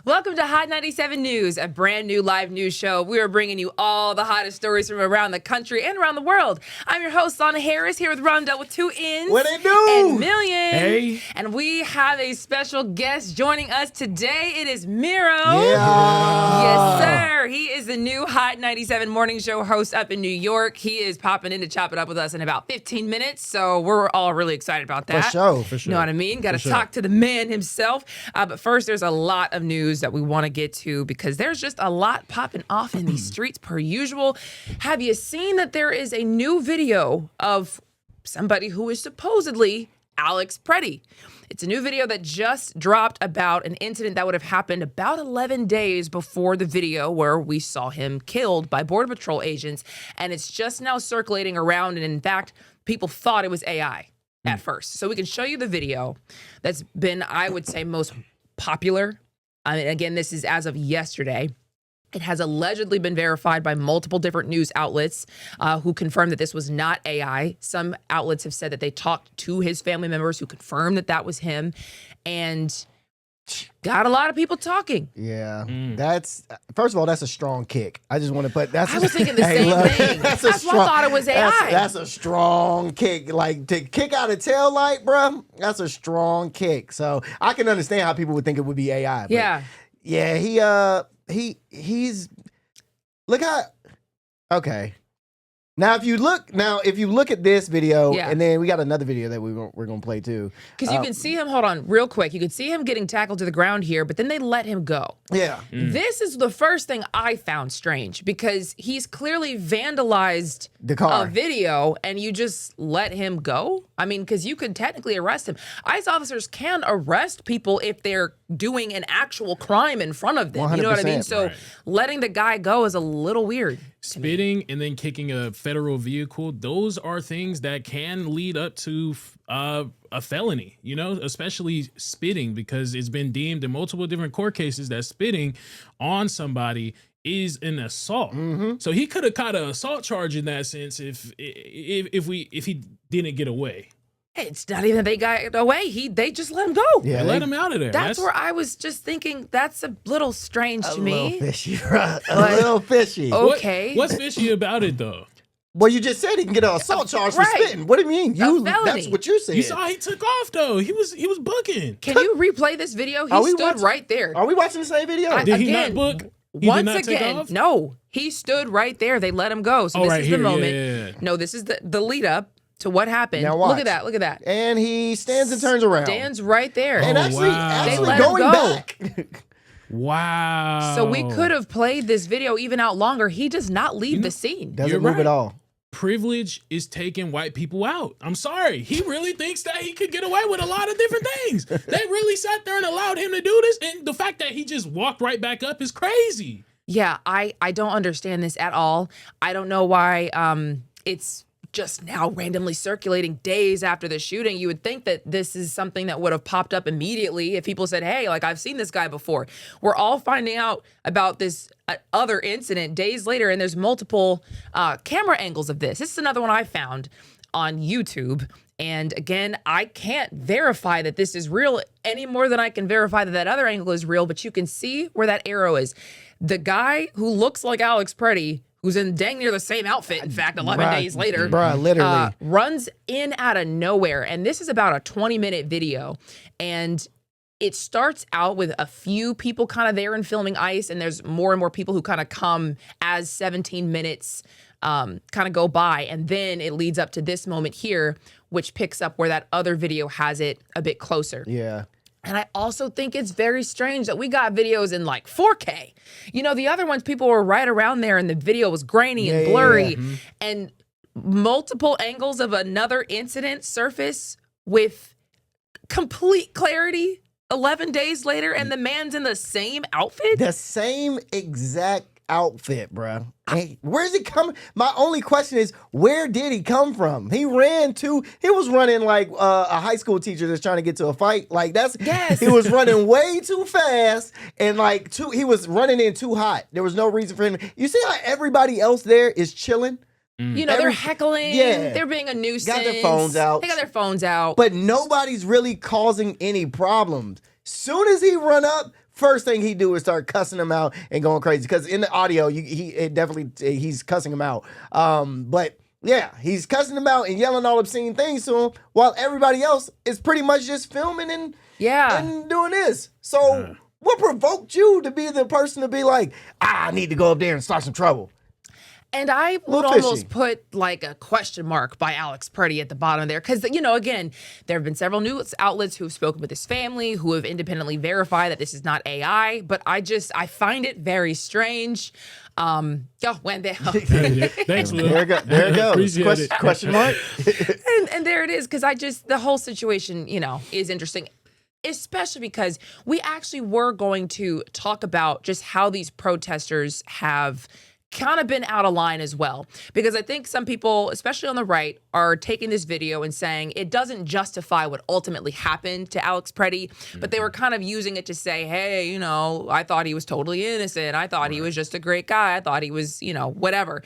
Welcome to Hot 97 News, a brand new live news show. We are bringing you all the hottest stories from around the country and around the world. I'm your host, Lana Harris, here with Ronndell with 2 N's. What it do? And Million. Hey. And we have a special guest joining us today. It is Mero. Yeah. Yes, sir. He is the new Hot 97 morning show host up in New York. He is popping in to chop it up with us in about 15 minutes, so we're all really excited about that. For sure. You know what I mean? Got to talk to the man himself. But first, there's a lot of news that we want to get to because there's just a lot popping off in these streets per usual. Have you seen that there is a new video of somebody who is supposedly Alex Pretti? It's a new video that just dropped about an incident that would have happened about 11 days before the video where we saw him killed by Border Patrol agents. And it's just now circulating around. And in fact, people thought it was AI at first. So we can show you the video that's been, I would say, most popular. I mean, again, this is as of yesterday. It has allegedly been verified by multiple different news outlets who confirmed that this was not AI. Some outlets have said that they talked to his family members who confirmed that that was him, and got a lot of people talking. Yeah, that's first of all, that's a strong kick. I just want to put that's. I was thinking the same thing. That's why I thought it was AI. That's a strong kick. Like to kick out a tail light, bro. That's a strong kick. So I can understand how people would think it would be AI. But Yeah. He's look how okay. Now if you look at this video, and then we got another video that we're gonna play too. Because you can see him, hold on, real quick. You can see him getting tackled to the ground here, but then they let him go. Yeah. This is the first thing I found strange because he's clearly vandalized The car. a video and you just let him go? I mean, because you could technically arrest him. ICE officers can arrest people if they're doing an actual crime in front of them. You know what I mean? 100%. So letting the guy go is a little weird. Spitting and then kicking a federal vehicle, those are things that can lead up to a felony, you know, especially spitting, because it's been deemed in multiple different court cases that spitting on somebody is an assault. So he could have caught an assault charge in that sense if he didn't get away. It's not even that they got away. They just let him go. Yeah, They let him out of there. That's where I was just thinking that's a little strange to a me. little fishy, bro. A little fishy. Okay. What's fishy about it though? Well, you just said he can get an assault charge for Right. spitting. What do you mean? felony. That's what you said. You saw he took off though. He was booking. Can you replay this video? Are He we stood watching- right there. Are we watching the same video? Did he Again, not book? He did Once not take again, off? no. He stood right there. They let him go. So Oh, this right is here. the Yeah, moment. yeah, yeah. No, this is the lead up to what happened. Now Look watch. at that. Look at that. And he stands and turns around. Stands right there. and Oh, actually, wow. They actually let him going go. back. Wow. So we could have played this video even out longer. He does not leave the scene. Doesn't You're move right. at all. privilege is taking white people out. I'm sorry. He really thinks that he could get away with a lot of different things. They really sat there and allowed him to do this. And the fact that he just walked right back up is crazy. Yeah, I don't understand this at all. I don't know why it's just now randomly circulating days after the shooting. You would think that this is something that would have popped up immediately if people said, hey, like, I've seen this guy before. We're all finding out about this other incident days later, and there's multiple camera angles of this. This is another one I found on YouTube. And again, I can't verify that this is real any more than I can verify that that other angle is real, but you can see where that arrow is. The guy who looks like Alex Pretti, who's in dang near the same outfit, in fact, 11 days later, Bruh, literally. runs in out of nowhere. And this is about a 20-minute video. And it starts out with a few people kind of there and filming ICE, and there's more and more people who kind of come as 17 minutes kind of go by. And then it leads up to this moment here, which picks up where that other video has it a bit closer. Yeah. And I also think it's very strange that we got videos in like 4K. You know, the other ones, people were right around there and the video was grainy and blurry. And multiple angles of another incident surface with complete clarity 11 days later, and the man's in the same outfit? The same exact outfit, bro. Hey, where's he coming? My only question is, where did he come from? He was running like a high school teacher that's trying to get to a fight. Like Yes. He was running way too fast and he was running in too hot. There was no reason for him. You see how everybody else there is chilling? You know, they're heckling. Yeah. They're being a nuisance. Got their phones out. They got their phones out. But nobody's really causing any problems. Soon as he run up, first thing he do is start cussing him out and going crazy. Because in the audio, he's cussing him out. But yeah, he's cussing him out and yelling all obscene things to him while everybody else is pretty much just filming and doing this. So what provoked you to be the person to be like, I need to go up there and start some trouble? And I would almost put like a question mark by Alex Pretti at the bottom there. Because, you know, again, there have been several news outlets who've spoken with his family, who have independently verified that this is not AI. But I find it very strange. Wendell. Thanks, Lil. There it goes. Question mark. and there it is. Because the whole situation, you know, is interesting. Especially because we actually were going to talk about just how these protesters have kind of been out of line as well. Because I think some people, especially on the right, are taking this video and saying it doesn't justify what ultimately happened to Alex Pretti, but they were kind of using it to say, hey, you know, I thought he was totally innocent. I thought he was just a great guy. I thought he was, you know, whatever.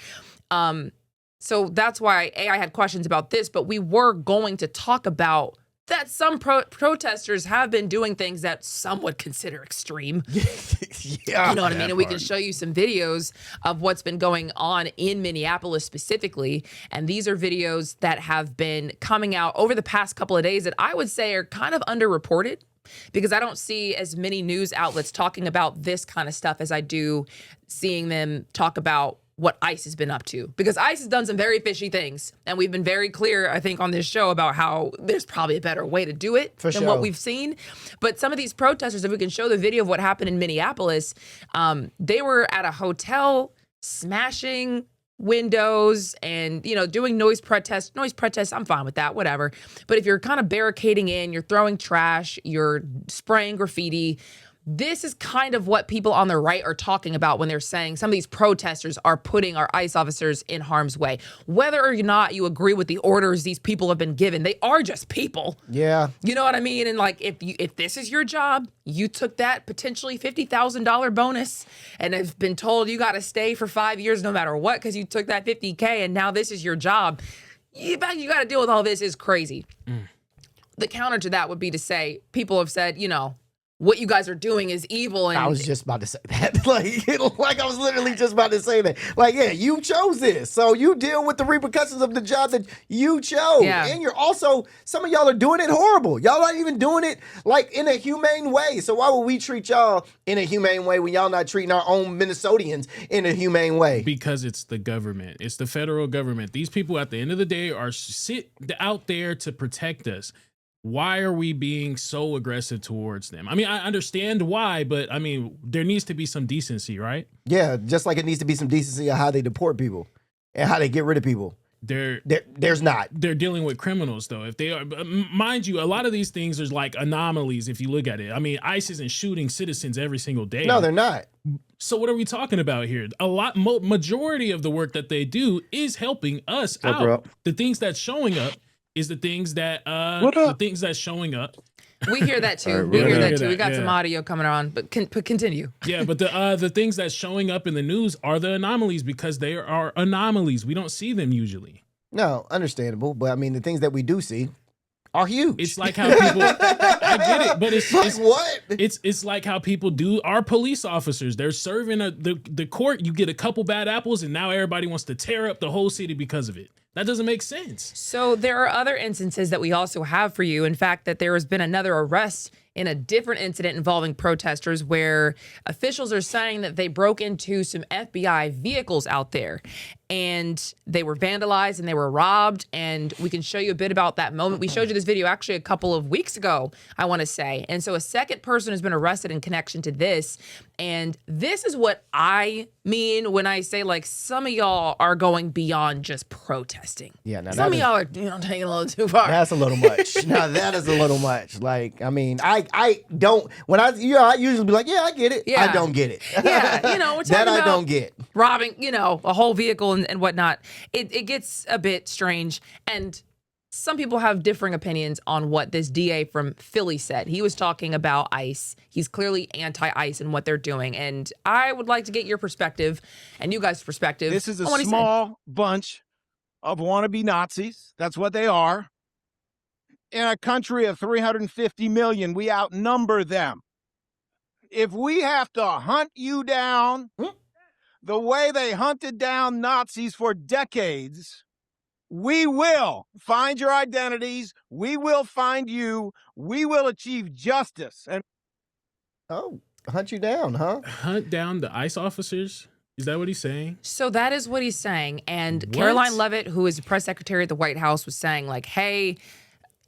So that's why I had questions about this, but we were going to talk about that some protesters have been doing things that some would consider extreme. Yeah, you know what I mean? And we can show you some videos of what's been going on in Minneapolis specifically. And these are videos that have been coming out over the past couple of days that I would say are kind of underreported, because I don't see as many news outlets talking about this kind of stuff as I do seeing them talk about what ICE has been up to, because ICE has done some very fishy things. And we've been very clear, I think, on this show about how there's probably a better way to do it than what we've seen. But some of these protesters, if we can show the video of what happened in Minneapolis, they were at a hotel smashing windows and, you know, doing noise protests. I'm fine with that, whatever. But if you're kind of barricading in, you're throwing trash, you're spraying graffiti, this is kind of what people on the right are talking about when they're saying some of these protesters are putting our ICE officers in harm's way. Whether or not you agree with the orders these people have been given, they are just people. Yeah. You know what I mean? And like, if this is your job, you took that potentially $50,000 bonus and have been told you got to stay for 5 years no matter what because you took that $50K and now this is your job. You got to deal with all this is crazy. The counter to that would be to say, people have said, you know, what you guys are doing is evil. And I was just about to say that. like I was literally just about to say that. Like, yeah, you chose this. So you deal with the repercussions of the job that you chose. Yeah. And you're also, some of y'all are doing it horrible. Y'all not even doing it like in a humane way. So why would we treat y'all in a humane way when y'all not treating our own Minnesotians in a humane way? Because it's the government. It's the federal government. These people at the end of the day are out there to protect us. Why are we being so aggressive towards them? I mean, I understand why, but I mean, there needs to be some decency, right? Yeah, just like it needs to be some decency of how they deport people and how they get rid of people. There's not. They're dealing with criminals, though. If they are, mind you, a lot of these things are like anomalies if you look at it. I mean, ICE isn't shooting citizens every single day. No, they're not. So what are we talking about here? Majority of the work that they do is helping us out. The things that's showing up is the things that that's showing up. We hear that too. We hear that too. We got some audio coming on, but continue. Yeah, but the things that's showing up in the news are the anomalies because they are anomalies. We don't see them usually. No, understandable. But I mean, the things that we do see are huge. It's like how people. I get it, but it's like what? It's like how people do our police officers. They're serving the court. You get a couple bad apples, and now everybody wants to tear up the whole city because of it. That doesn't make sense. So there are other instances that we also have for you. In fact, that there has been another arrest in a different incident involving protesters where officials are saying that they broke into some FBI vehicles out there and they were vandalized and they were robbed. And we can show you a bit about that moment. We showed you this video actually a couple of weeks ago, I want to say. And so a second person has been arrested in connection to this. And this is what I mean when I say, like, some of y'all are going beyond just protesting. Yeah, now some of y'all are, taking a little too far. That's a little much. Now that is a little much. Like, I mean, I don't. When I usually be like, yeah, I get it. Yeah. I don't get it. Yeah, we're talking that about I don't get. Robbing, a whole vehicle and whatnot. It gets a bit strange, and some people have differing opinions on what this DA from Philly said. He was talking about ICE. He's clearly anti-ICE and what they're doing. And I would like to get your perspective and you guys' perspective. This is a small bunch of wannabe Nazis. That's what they are. In a country of 350 million, we outnumber them. if we have to hunt you down the way they hunted down Nazis for decades, we will find your identities. We will find you. We will achieve justice. And hunt you down, huh? Hunt down the ICE officers? Is that what he's saying? So that is what he's saying. And What? Caroline Leavitt, who is the press secretary at the White House, was saying, like, hey,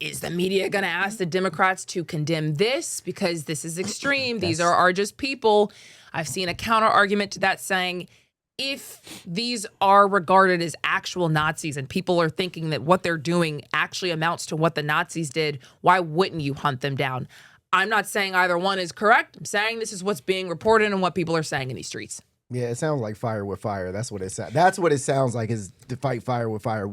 is the media going to ask the Democrats to condemn this? Because this is extreme. These are just people. I've seen a counter argument to that saying, if these are regarded as actual Nazis and people are thinking that what they're doing actually amounts to what the Nazis did, why wouldn't you hunt them down? I'm not saying either one is correct. I'm saying this is what's being reported and what people are saying in these streets. Yeah, it sounds like fire with fire. That's what it sounds. That's what it sounds like, is to fight fire with fire.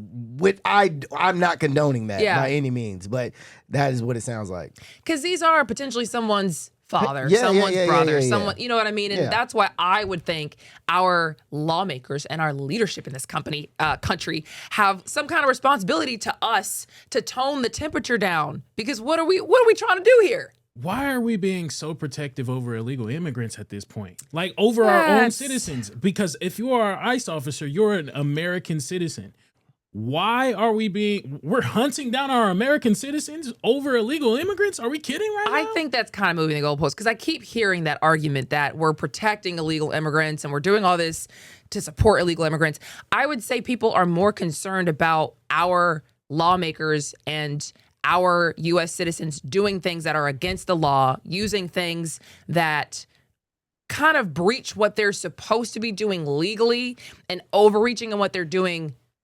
I'm not condoning that by any means, but that is what it sounds like. Because these are potentially someone's father, Yeah, someone's brother, yeah. someone, you know what I mean? And that's why I would think our lawmakers and our leadership in this country have some kind of responsibility to us to tone the temperature down. Because what are we trying to do here? Why are we being so protective over illegal immigrants at this point? Like over our own citizens? Because if you are an ICE officer, you're an American citizen. Why are we're hunting down our American citizens over illegal immigrants? Are we kidding right now? I think that's kind of moving the goalposts, because I keep hearing that argument that we're protecting illegal immigrants and we're doing all this to support illegal immigrants. I would say people are more concerned about our lawmakers and our U.S. citizens doing things that are against the law, using things that kind of breach what they're supposed to be doing legally and overreaching on what they're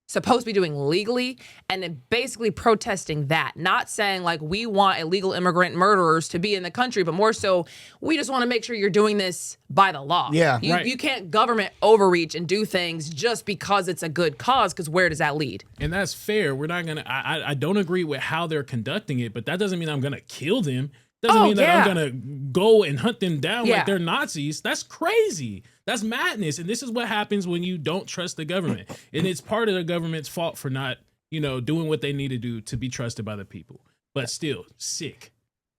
supposed to be doing legally, and then basically protesting that. Not saying like we want illegal immigrant murderers to be in the country, but more so we just want to make sure you're doing this by the law. Yeah, You can't government overreach and do things just because it's a good cause, because where does that lead? And that's fair. We're not going to, I don't agree with how they're conducting it, but that doesn't mean I'm going to kill them. Doesn't mean that I'm going to go and hunt them down like they're Nazis. That's crazy. That's madness. And this is what happens when you don't trust the government. And it's part of the government's fault for not, doing what they need to do to be trusted by the people. But still, sick.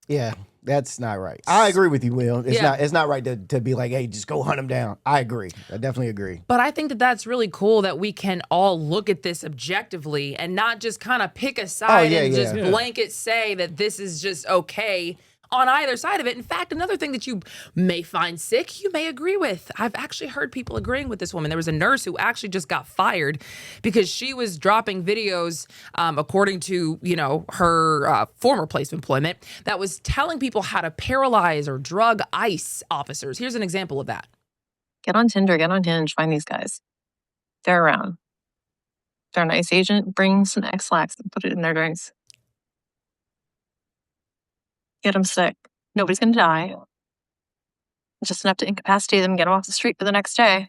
Yeah, that's not right. I agree with you, Will. It's not right to be like, hey, just go hunt them down. I agree. I definitely agree. But I think that that's really cool that we can all look at this objectively and not just kind of pick a side just blanket say that this is just okay on either side of it. In fact, another thing that you may find sick, you may agree with. I've actually heard people agreeing with this woman. There was a nurse who actually just got fired because she was dropping videos, according to, her former place of employment, that was telling people how to paralyze or drug ICE officers. Here's an example of that. Get on Tinder, get on Hinge, find these guys. They're around. If they're an ICE agent, bring some X-Lax and put it in their drinks. Get them sick. Nobody's going to die. Just enough to incapacitate them and get them off the street for the next day.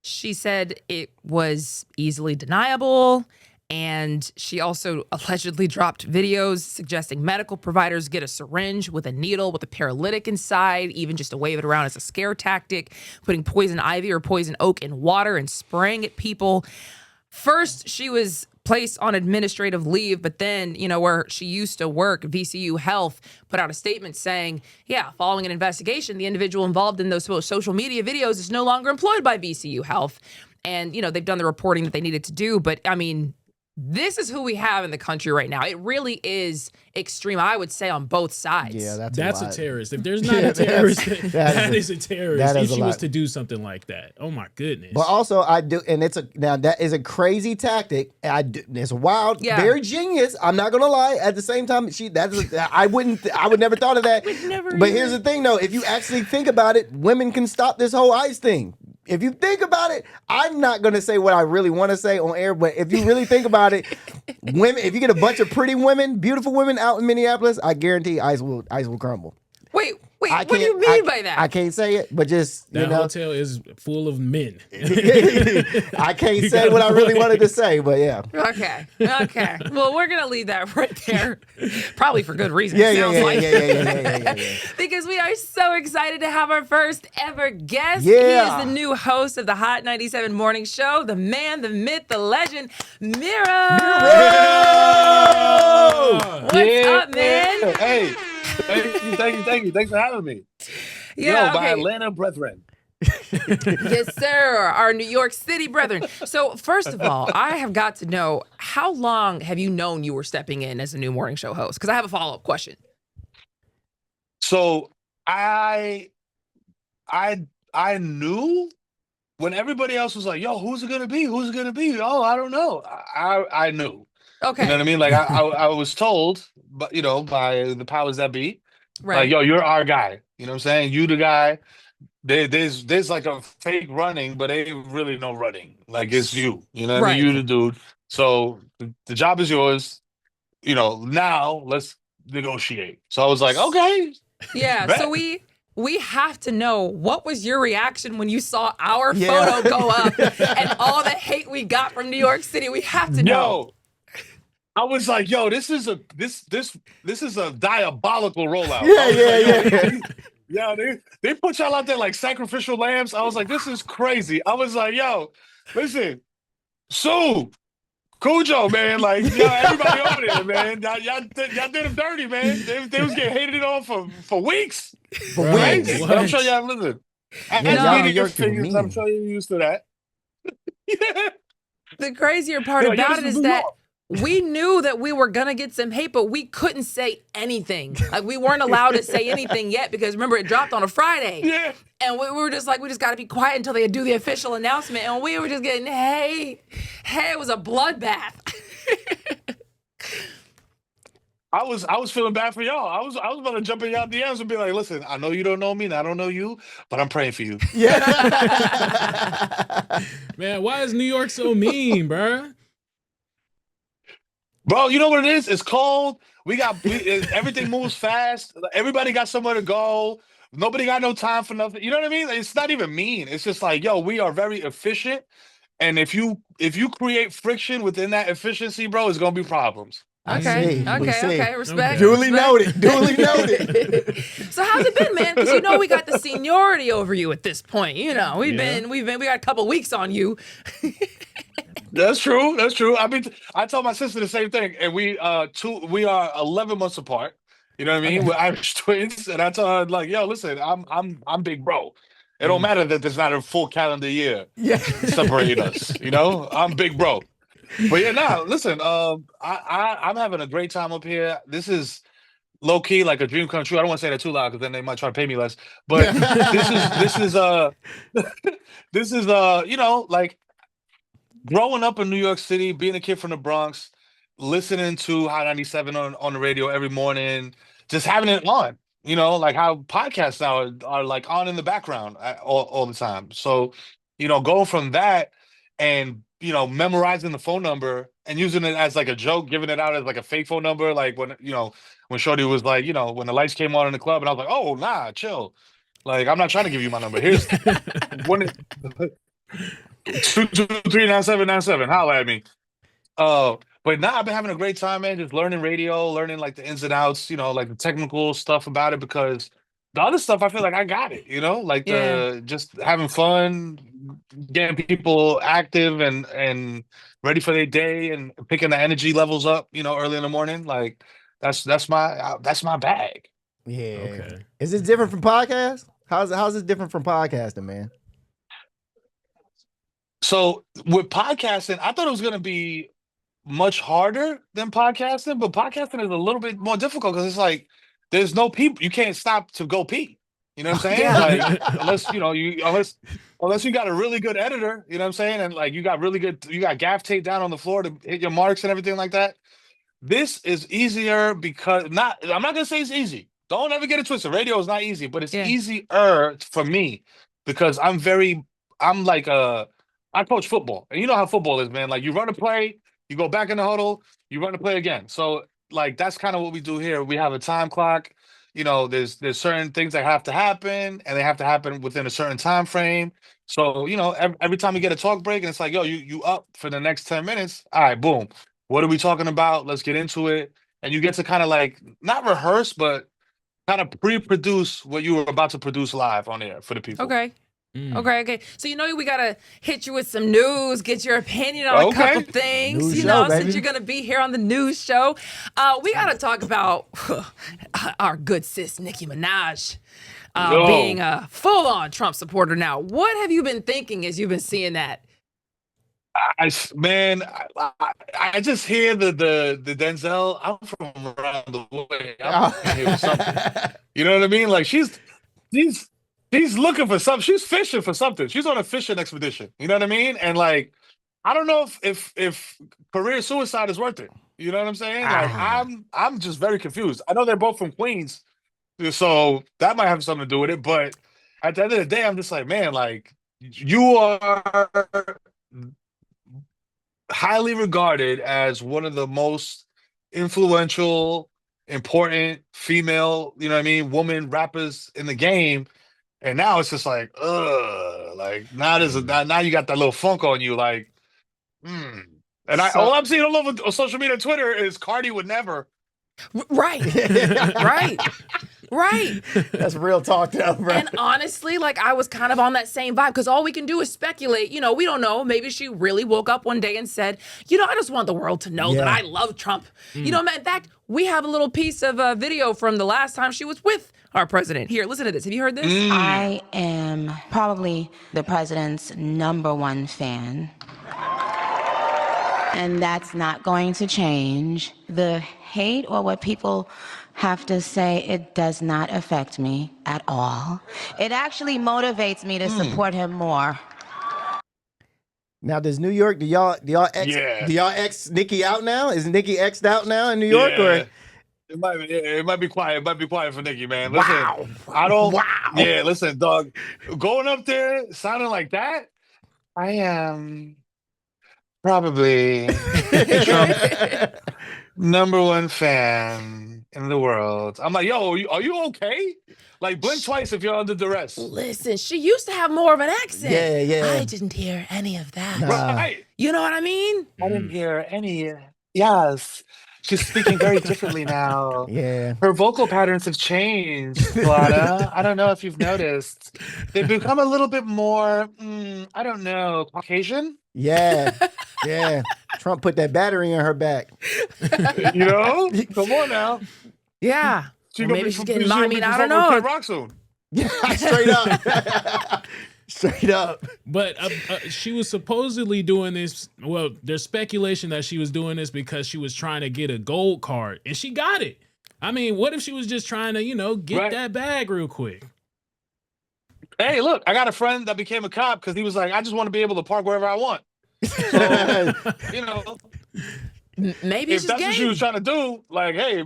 She said it was easily deniable, and she also allegedly dropped videos suggesting medical providers get a syringe with a needle with a paralytic inside, even just to wave it around as a scare tactic, putting poison ivy or poison oak in water and spraying at people. First, she was placed on administrative leave, but then, where she used to work, VCU Health put out a statement saying, following an investigation, the individual involved in those social media videos is no longer employed by VCU Health. And, they've done the reporting that they needed to do. But, this is who we have in the country right now. It really is extreme, I would say, on both sides. Yeah, that's a terrorist. If there's not a terrorist, that is a terrorist. If she was to do something like that, oh my goodness. But also, I do, and that is a crazy tactic. It's wild, very genius. I'm not gonna lie. At the same time, I would never thought of that. But here's the thing, though: if you actually think about it, women can stop this whole ICE thing. If you think about it, I'm not going to say what I really want to say on air, but if you really think about it, women, if you get a bunch of pretty women, beautiful women out in Minneapolis, I guarantee ICE will crumble. Wait, what do you mean by that? I can't say it, but just, that hotel is full of men. I can't say what I really wanted to say, but yeah. Okay. Well, we're going to leave that right there. Probably for good reason. Yeah. Because we are so excited to have our first ever guest. Yeah. He is the new host of the Hot 97 Morning Show, the man, the myth, the legend, Mero. What's up, man? Hey. Thank you. Thanks for having me. Yeah, My okay. Atlanta brethren. Yes, sir. Our New York City brethren. So, first of all, I have got to know, how long have you known you were stepping in as a new morning show host? Because I have a follow-up question. So I I knew when everybody else was like, "Yo, who's it gonna be? Who's it gonna be?" Oh, I don't know. I knew. Okay. You know what I mean? Like I was told, but by the powers that be, like, Right. "Yo, you're our guy." You know what I'm saying? You the guy. There's like a fake running, but ain't really no running. Like it's you. You know what I mean? Right. You the dude. So the job is yours. Now let's negotiate. So I was like, okay, Yeah. bet. So we have to know, what was your reaction when you saw our Yeah. photo go up and all the hate we got from New York City? We have to know. Yo, I was like, yo, this is a diabolical rollout. Yeah. Yeah, they put y'all out there like sacrificial lambs. I was like, this is crazy. I was like, yo, listen, Sue, Cujo, man, like, yo, everybody over there, man, y'all did them dirty, man. They was getting hated on for weeks. For Right? weeks. But I'm sure y'all listen. Yeah, As y'all New media York people figures, I'm mean. sure you're used to that. Yeah. The crazier part They're like, yo, about this it is New that York. we knew that we were going to get some hate, but we couldn't say anything. Like, we weren't allowed to say anything yet because, remember, it dropped on a Friday. Yeah. And we were just like, we just got to be quiet until they do the official announcement. And we were just getting hate. Hey, it was a bloodbath. I was feeling bad for y'all. I was about to jump in y'all DMs and be like, listen, I know you don't know me and I don't know you, but I'm praying for you. Yeah. Man, why is New York so mean, bruh? Bro, you know what it is? It's cold. Everything moves fast. Everybody got somewhere to go. Nobody got no time for nothing. You know what I mean? It's not even mean. It's just like, yo, we are very efficient. And if you create friction within that efficiency, bro, it's gonna be problems. I Okay, see. okay, respect. Duly respect. noted. Duly noted. So how's it been, man? Because we got the seniority over you at this point. We got a couple weeks on you. That's true. That's true. I mean, I told my sister the same thing, and we are 11 months apart. You know what I mean? Okay. We're Irish twins, and I told her like, "Yo, listen, I'm big bro. It don't matter that there's not a full calendar year Yeah. separating us. I'm big bro." But yeah, nah. Listen, I'm having a great time up here. This is low key like a dream come true. I don't want to say that too loud because then they might try to pay me less. But this is like growing up in New York City, being a kid from the Bronx, listening to Hot 97 on the radio every morning, just having it on, like how podcasts now are like on in the background all the time. So, going from that and, memorizing the phone number and using it as like a joke, giving it out as like a fake phone number. Like when Shorty was like, when the lights came on in the club and I was like, oh, nah, chill. Like, I'm not trying to give you my number. Here's 223-9797. Holla at me. But now I've been having a great time, man. Just learning radio, learning like the ins and outs, like the technical stuff about it. Because the other stuff, I feel like I got it. Like Yeah. just having fun, getting people active and ready for their day, and picking the energy levels up. Early in the morning. Like that's my bag. Yeah. Okay. Is it different from podcast? How's it different from podcasting, man? So with podcasting, I thought it was going to be much harder than podcasting, but podcasting is a little bit more difficult because it's like there's no people. You can't stop to go pee. You know what I'm saying? Yeah. Like unless you got a really good editor, you know what I'm saying, and like you got gaff tape down on the floor to hit your marks and everything like that. This is easier because I'm not gonna say it's easy. Don't ever get it twisted. Radio is not easy, but it's Yeah. easier for me because I'm like I coach football, and you know how football is, man. Like you run a play, you go back in the huddle, you run the play again. So like that's kind of what we do here. We have a time clock. There's certain things that have to happen, and they have to happen within a certain time frame. So every time we get a talk break, and it's like, yo, you up for the next 10 minutes? All right, boom. What are we talking about? Let's get into it. And you get to kind of like not rehearse, but kind of pre-produce what you were about to produce live on air for the people. Okay. Okay. So we gotta hit you with some news, get your opinion on a couple things. News show, since baby. you're gonna be here on the news show, we gotta talk about our good sis Nicki Minaj being a full-on Trump supporter now. What have you been thinking as you've been seeing that? I just hear the Denzel. I'm from around the way. I'm here with something. You know what I mean? Like she's looking for something. She's fishing for something. She's on a fishing expedition. You know what I mean? And like, I don't know if career suicide is worth it. You know what I'm saying? Like I'm just very confused. I know they're both from Queens, so that might have something to do with it. But at the end of the day, I'm just like, man, like you are highly regarded as one of the most influential, important female, you know what I mean, woman rappers in the game. And now it's just like, like now now you got that little funk on you, like, And all I'm seeing all over social media and Twitter is Cardi would never. Right. Right. That's real talk, though, bro. And honestly, like I was kind of on that same vibe because all we can do is speculate. We don't know. Maybe she really woke up one day and said, I just want the world to know that I love Trump. In fact, we have a little piece of a video from the last time she was with our president. Here, listen to this. Have you heard this? I am probably the president's #1 fan. And that's not going to change. The hate or what people have to say, it does not affect me at all. It actually motivates me to support him more. Now, does New York, do y'all X Nicki out now? Is Nicki X'd out now in New York? Yeah. Or It might be quiet. It might be quiet for Nicki, man. Listen, wow. I don't. Wow. Yeah, listen, dog. Going up there sounding like that, I am probably Trump's #1 fan in the world. I'm like, yo, are you okay? Like, blink twice if you're under duress. Listen, she used to have more of an accent. Yeah. I didn't hear any of that. Right. You know what I mean? I didn't hear any. Yes. She's speaking very differently now. Yeah. Her vocal patterns have changed, Lana. I don't know if you've noticed. They've become a little bit more, I don't know, Caucasian? Yeah. Trump put that battery in her back. You know? Come on now. Yeah. She Maybe she's getting mommy. I don't know. Rock soon. Yeah, straight up. Straight up. But she was supposedly doing this. Well, there's speculation that she was doing this because she was trying to get a gold card, and she got it. I mean, what if she was just trying to, get that bag real quick? Hey, look, I got a friend that became a cop because he was like, I just want to be able to park wherever I want. So, maybe if that's what she was trying to do, like, hey,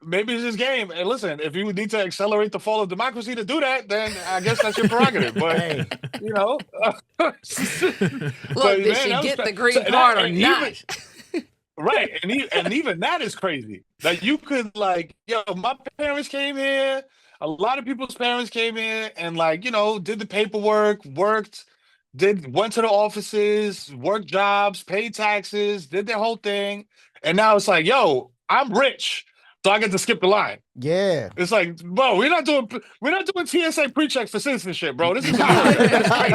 maybe it's his game. And listen, if you need to accelerate the fall of democracy to do that, then I guess that's your prerogative. But, look, did she get the green card or not? Right. And even that is crazy. That you could my parents came here. A lot of people's parents came in and did the paperwork, went to the offices, worked jobs, paid taxes, did their whole thing. And now it's like, yo, I'm rich. So I get to skip the line. Yeah. It's like, bro, we're not doing TSA pre-check for citizenship, bro. This is that's crazy.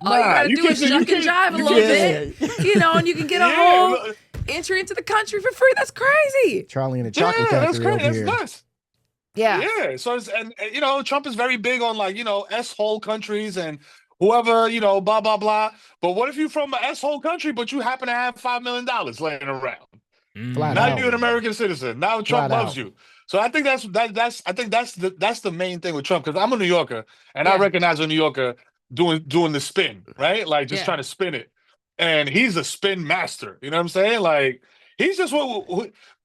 All you gotta do is shuck and jive a little bit, and you can get a whole entry into the country for free. That's crazy. Charlie and the Chocolate Factory. That's crazy. That's here. nuts. Yeah. Yeah. So Trump is very big on S-hole countries and whoever, blah, blah, blah. But what if you're from an S-hole country, but you happen to have $5 million laying around? Now you're an American citizen. Now Trump loves you. So I think that's the main thing with Trump, because I'm a New Yorker and I recognize a New Yorker doing the spin, right? Like just trying to spin it. And he's a spin master. You know what I'm saying? Like he's just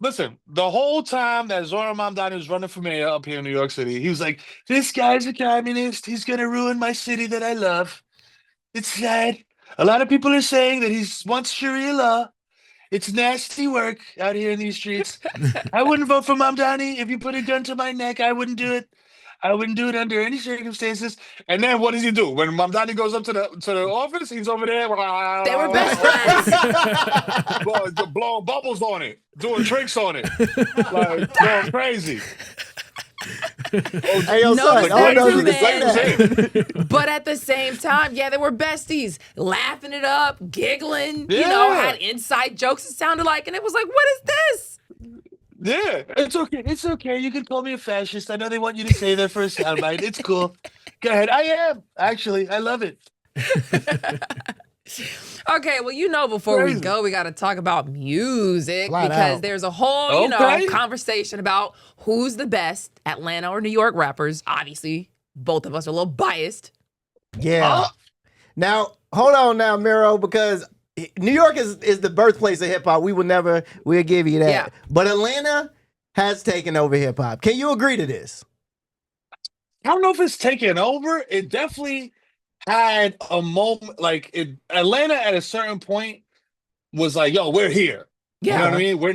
listen, the whole time that Zohran Mamdani was running for mayor up here in New York City, he was like, this guy's a communist. He's gonna ruin my city that I love. It's sad. A lot of people are saying that he wants Sharia law. It's nasty work out here in these streets. I wouldn't vote for Mamdani. If you put a gun to my neck, I wouldn't do it. I wouldn't do it under any circumstances. And then what does he do? When Mamdani goes up to the office, he's over there. They were best friends. blowing bubbles on it, doing tricks on it. Like, going crazy. Hey, yo, No son, I don't know if you respect can say to that. But at the same time, yeah, they were besties, laughing it up, giggling, Yeah. had inside jokes it sounded like, and it was like, what is this? Yeah, it's okay. It's okay. You can call me a fascist. I know they want you to say that for a soundbite. It's cool. Go ahead. I am actually. I love it. Okay, well, before we Crazy. go, we got to talk about music Flat because out. there's a whole, Okay. conversation about who's the best Atlanta or New York rappers. Obviously, both of us are a little biased. Yeah. Now, hold on now, Mero, because New York is the birthplace of hip hop. We'll give you that. Yeah. But Atlanta has taken over hip hop. Can you agree to this? I don't know if it's taken over. It definitely had a moment. Atlanta at a certain point was like, "Yo, we're here." You know Yeah. what I mean? We're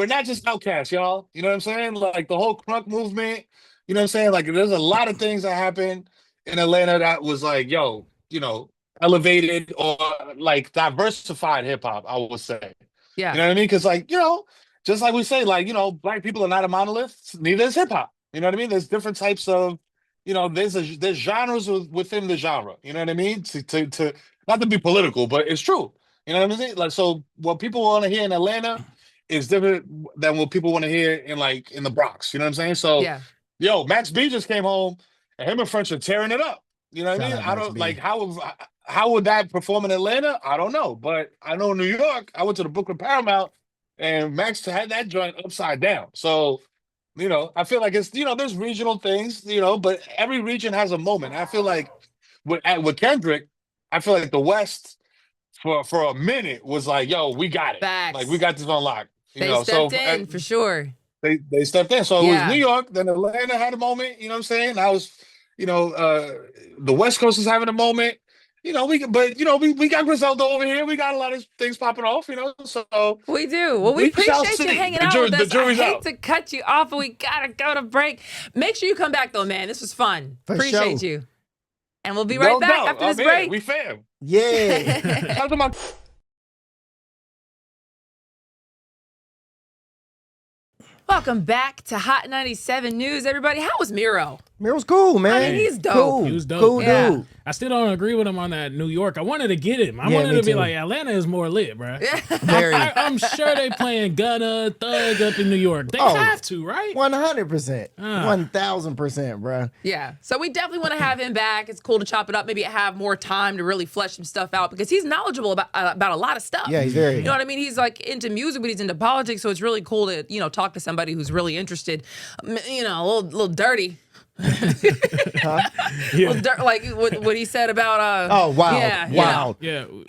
not just outcasts, y'all. You know what I'm saying? Like the whole crunk movement. You know what I'm saying? Like there's a lot of things that happened in Atlanta that was like, yo, elevated or like diversified hip hop, I would say. Yeah. You know what I mean? Because just like we say, black people are not a monolith. Neither is hip hop. You know what I mean? There's different types of, there's genres within the genre. You know what I mean? To not to be political, but it's true. You know what I'm saying? Like, so what people want to hear in Atlanta is different than what people want to hear in the Bronx. You know what I'm saying? So, Yeah. yo, Max B just came home, and him and French are tearing it up. You know what I mean? Shout out I Max don't B. how would that perform in Atlanta? I don't know, but I know in New York, I went to the Brooklyn Paramount, and Max had that joint upside down. So, I feel like it's there's regional things, but every region has a moment. I feel like with Kendrick, I feel like the West for a minute was like, yo, we got it. Facts. Like we got this on lock. They stepped in for sure. They stepped in. So it Yeah. was New York, then Atlanta had a moment, you know what I'm saying? I was, the West Coast is having a moment. We got Griselda over here. We got a lot of things popping off, so We do. Well, we we shall appreciate you see. hanging The out with the us. I jury's hate out. to cut you off, but we gotta go to break. Make sure you come back though, man. This was fun. For Appreciate sure. you. And we'll be right No back doubt. after this I'm here. break. We fam. Yeah. How's my Welcome back to Hot 97 News, everybody. How was Mero? Mero's cool, man. I mean, he's dope. Cool. He was dope. Cool Yeah. dude. I still don't agree with him on that New York. I wanted to get him. I Yeah, wanted me to be too. like, Atlanta is more lit, bro. Very. I'm sure they playing Gunna, Thug up in New York. They Oh. have to, right? 100%. Ah. 1,000%, bro. Yeah. So we definitely want to have him back. It's cool to chop it up, maybe have more time to really flesh some stuff out because he's knowledgeable about a lot of stuff. Yeah, he's very. You know what I mean? He's like into music, but he's into politics. So it's really cool to, talk to somebody who's really interested, a little dirty. Yeah. Like what he said about Oh, wow. yeah, Wow. Yeah. We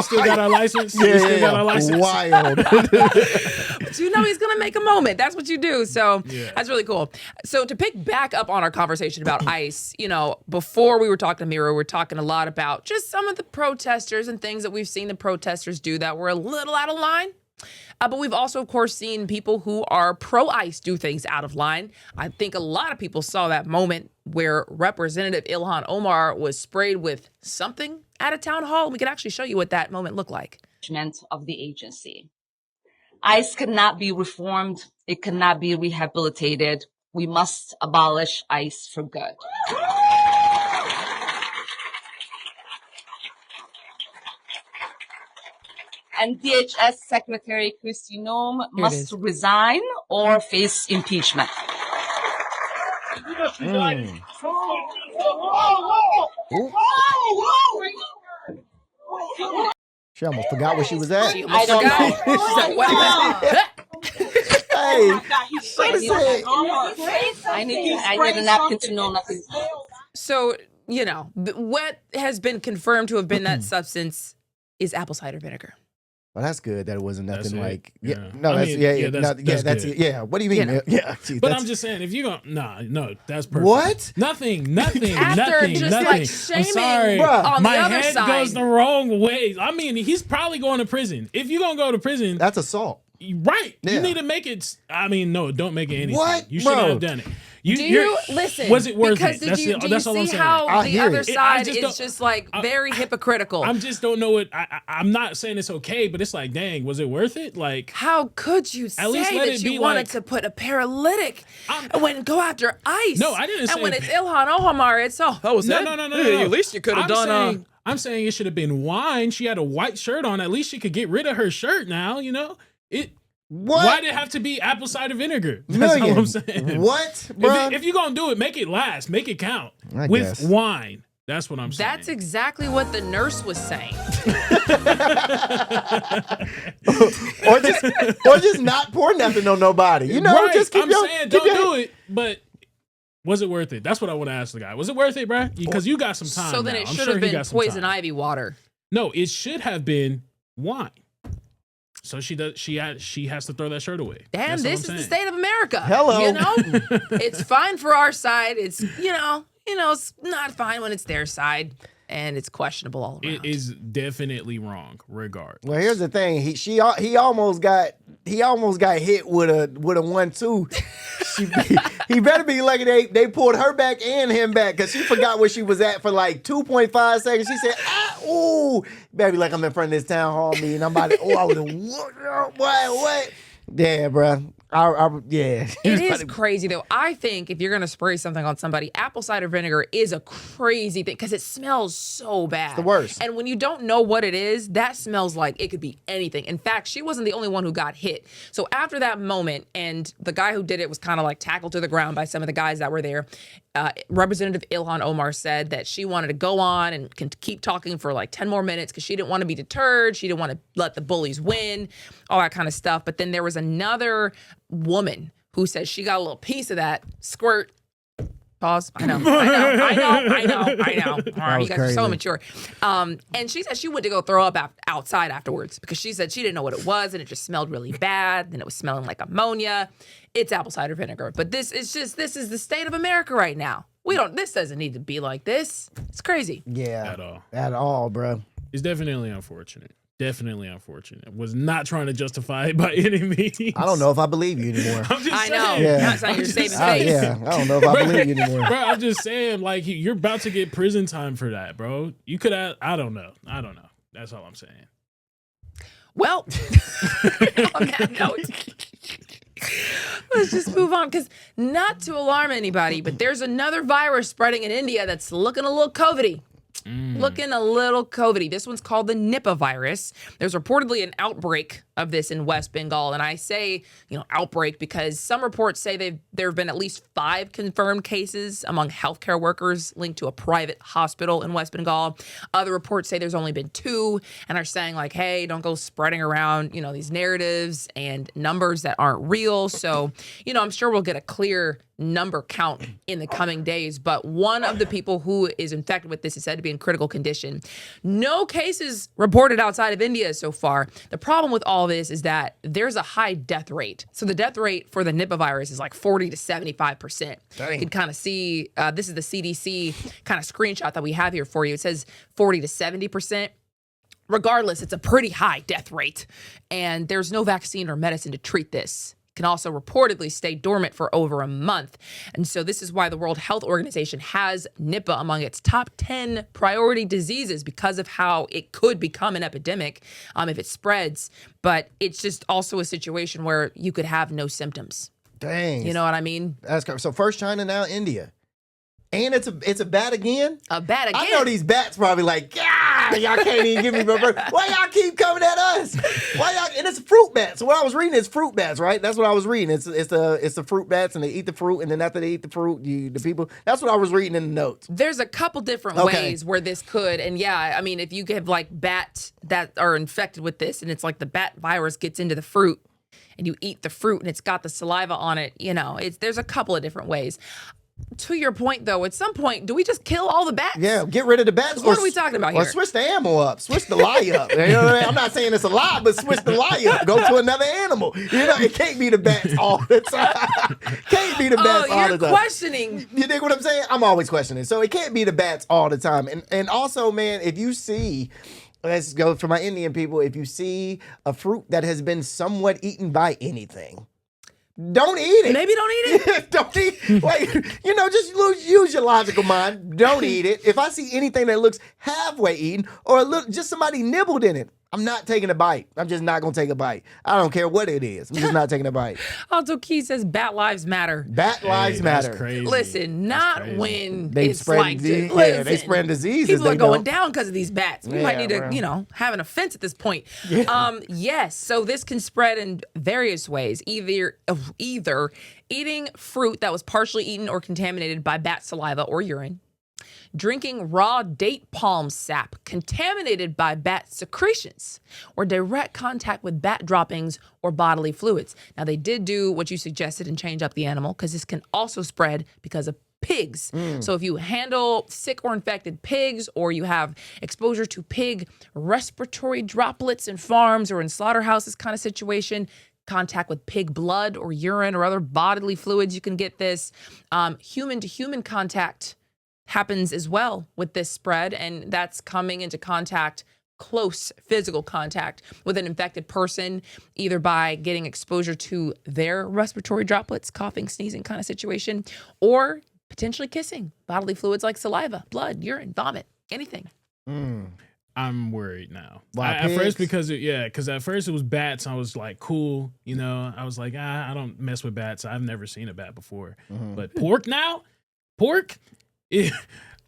Still got our license? Yeah, We still got our license? wild. But he's gonna make a moment. That's what you do. So Yeah. that's really cool. So to pick back up on our conversation about ICE, before we were talking to Mero, we were talking a lot about just some of the protesters and things that we've seen the protesters do that were a little out of line. But we've also, of course, seen people who are pro-ICE do things out of line. I think a lot of people saw that moment where Representative Ilhan Omar was sprayed with something at a town hall. We can actually show you what that moment looked like. Of the agency. ICE cannot be reformed. It cannot be rehabilitated. We must abolish ICE for good. And DHS Secretary Kristi Noem Here it must is. resign or face impeachment. She almost forgot where she was at. She almost I don't forgot. know. She said, what? Hey, I need a napkin to know nothing. So, what has been confirmed to have been that substance is apple cider vinegar. well, that's good that it wasn't That's nothing it. like. Yeah. No, I that's mean, yeah, yeah, yeah, that's that's good. it. Yeah. What do you mean? You know. Yeah. Gee, But that's- I'm just saying, if you don't, no, that's perfect. What? Nothing, After nothing, just nothing. like I'm shaming sorry. Bruh. on My the other head side. goes the wrong way. I mean, he's probably going to prison. If you're going to go to prison, That's assault. right. Yeah. You need to make it. I mean, no, don't make it anything. What? You shouldn't Bro. have done it. Listen? Was it worth because it? Do you that's all I'm see saying. how the other it. side is just like very hypocritical? I just don't know it. I'm not saying it's okay, but it's like, dang, was it worth it? Like, how could you say that you wanted to put a paralytic when go after ICE? No, I didn't say. And when it's Ilhan Omar, it's that was it. No. At least you could have done. I'm saying it should have been wine. She had a white shirt on. At least she could get rid of her shirt now. You know it. What? Why did it have to be apple cider vinegar? That's Million. all I'm saying. What, bro? If you're gonna do it, make it last. Make it count I with guess. wine. That's what I'm saying. That's exactly what the nurse was saying. or just not pour nothing on nobody. You know, right. just keep I'm saying don't do it, but was it worth it? That's what I want to ask the guy. Was it worth it, bro? Because you got some time. So then now. it I'm should sure have he been got some poison time. ivy water. No, it should have been wine. So she does. She has to throw that shirt away. Damn, That's this what I'm is the saying. state of America. Hello. You know, it's fine for our side. It's it's not fine when it's their side, and it's questionable all around. It is definitely wrong, regardless. Well, here's the thing. He almost got hit with a 1-2. He better be lucky they pulled her back and him back because she forgot where she was at for like 2.5 seconds. She said, ooh, baby, like I'm in front of this town hall meeting. I'm about to, I would have, what? Yeah, bro. Yeah. It is crazy, though. I think if you're going to spray something on somebody, apple cider vinegar is a crazy thing because it smells so bad. It's the worst. And when you don't know what it is, that smells like it could be anything. In fact, she wasn't the only one who got hit. So after that moment, and the guy who did it was kind of like tackled to the ground by some of the guys that were there, Representative Ilhan Omar said that she wanted to go on and keep talking for like 10 more minutes because she didn't want to be deterred. She didn't want to let the bullies win, all that kind of stuff. But then there was another woman who said she got a little piece of that squirt. Pause. I know. All right, you guys are so immature. And she said she went to go throw up outside afterwards because she said she didn't know what it was and it just smelled really bad. And it was smelling like ammonia. It's apple cider vinegar. But this is the state of America right now. This doesn't need to be like this. It's crazy. Yeah. At all. At all, bro. It's definitely unfortunate. Definitely unfortunate. Was not trying to justify it by any means. I don't know if I believe you anymore. I'm just I saying. know. Yeah. Not saying you're saving face. Yeah, I don't know if I believe you anymore. Bro, I'm just saying, like, you're about to get prison time for that, bro. You could have, I don't know. That's all I'm saying. Well, on that note, let's just move on because not to alarm anybody, but there's another virus spreading in India that's looking a little COVID-y. Looking a little COVID-y. This one's called the Nipah virus. There's reportedly an outbreak of this in West Bengal. And I say, outbreak because some reports say there have been at least 5 confirmed cases among healthcare workers linked to a private hospital in West Bengal. Other reports say there's only been 2 and are saying like, hey, don't go spreading around, these narratives and numbers that aren't real. So, I'm sure we'll get a clear number count in the coming days, but one of the people who is infected with this is said to be in critical condition. No cases reported outside of India so far. The problem with all this is that there's a high death rate. So the death rate for the Nipah virus is like 40 to 75%. You can kind of see, this is the CDC kind of screenshot that we have here for you. It says 40 to 70%. Regardless, it's a pretty high death rate, and there's no vaccine or medicine to treat this. Can also reportedly stay dormant for over a month. And so this is why the World Health Organization has Nipah among its top 10 priority diseases because of how it could become an epidemic if it spreads. But it's just also a situation where you could have no symptoms. Dang. You know what I mean? That's so first China, now India. And it's a bat again? A bat again? I know these bats probably like, y'all can't even give me my birth. Why y'all keep coming at us? And it's a fruit bat. So what I was reading is fruit bats, right? That's what I was reading. It's the fruit bats, and they eat the fruit, and then after they eat the fruit, the people. That's what I was reading in the notes. There's a couple different ways where this could, and yeah, I mean, if you have like bats that are infected with this, and it's like the bat virus gets into the fruit, and you eat the fruit, and it's got the saliva on it, there's a couple of different ways. To your point, though, at some point, do we just kill all the bats? Yeah, get rid of the bats. What are we talking about here? Or switch the ammo up. Switch the lie up. You know what I mean? I'm not saying it's a lie, but switch the lie up. Go to another animal. It can't be the bats all the time. Can't be the bats all the time. You're questioning. You dig what I'm saying? I'm always questioning. So it can't be the bats all the time. And also, man, if you see... Let's go for my Indian people. If you see a fruit that has been somewhat eaten by anything... don't eat it. Maybe don't eat it. Don't eat. Like, just use your logical mind. Don't eat it. If I see anything that looks halfway eaten or a little, just somebody nibbled in it, I'm not taking a bite. I'm just not going to take a bite. I don't care what it is. I'm just not taking a bite. Alto Key says bat lives matter. Bat lives matter. That's crazy. Listen, not crazy. when They it's spread like disease. listen, Yeah, they spread diseases. People are they going don't. down because of these bats. We might need to, bro. have an offense at this point. Yeah. Yes. So this can spread in various ways. Either eating fruit that was partially eaten or contaminated by bat saliva or urine, drinking raw date palm sap contaminated by bat secretions, or direct contact with bat droppings or bodily fluids. Now, they did do what you suggested and change up the animal because this can also spread because of pigs. So if you handle sick or infected pigs, or you have exposure to pig respiratory droplets in farms or in slaughterhouses kind of situation, contact with pig blood or urine or other bodily fluids, you can get this. Human-to-human contact happens as well with this spread, and that's coming into contact, close physical contact with an infected person, either by getting exposure to their respiratory droplets, coughing, sneezing kind of situation, or potentially kissing bodily fluids like saliva, blood, urine, vomit, anything. I'm worried now. Why, At first, pigs? because at first it was bats. I was like, cool. I was like, I don't mess with bats. I've never seen a bat before. But pork now? Pork?